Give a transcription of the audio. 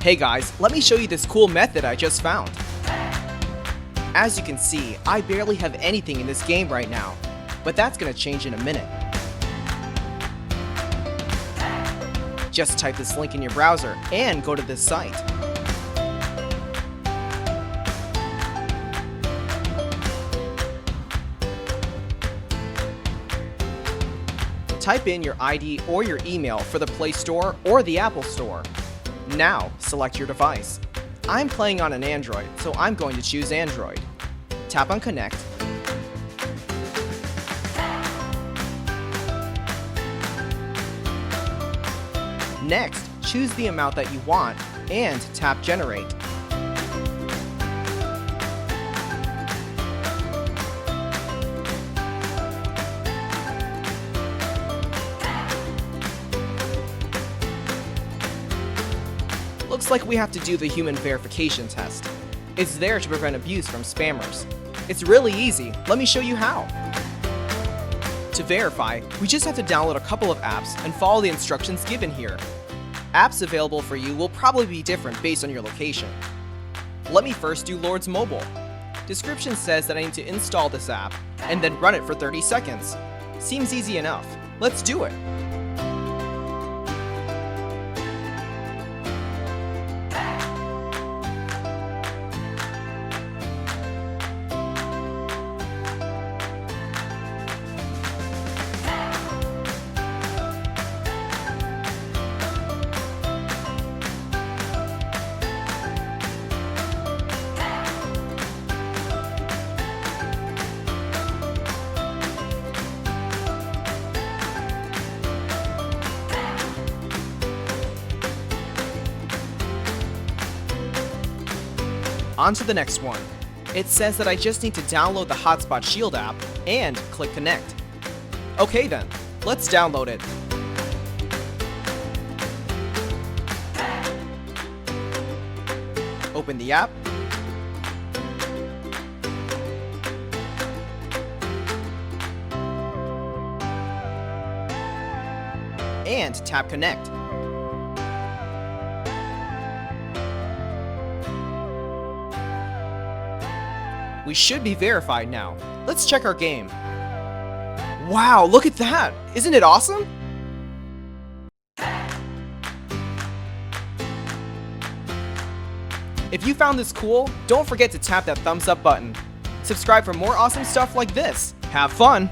Hey guys, let me show you this cool method I just found. As you can see, I barely have anything in this game right now, but that's gonna change in a minute. Just type this link in your browser and go to this site. Type in your ID or your email for the Play Store or the Apple Store. Now, select your device. I'm playing on an Android, so I'm going to choose Android. Tap on Connect. Next, choose the amount that you want and tap Generate. Looks like we have to do the human verification test. It's there to prevent abuse from spammers. It's really easy. Let me show you how. To verify, we just have to download a couple of apps and follow the instructions given here. Apps available for you will probably be different based on your location. Let me first do Lord's Mobile. Description says that I need to install this app and then run it for 30 seconds. Seems easy enough. Let's do it. On to the next one. It says that I just need to download the Hotspot Shield app and click Connect. Okay then, let's download it. Open the app. And tap Connect. We should be verified now. Let's check our game. Wow, look at that! Isn't it awesome? If you found this cool, don't forget to tap that thumbs up button. Subscribe for more awesome stuff like this. Have fun!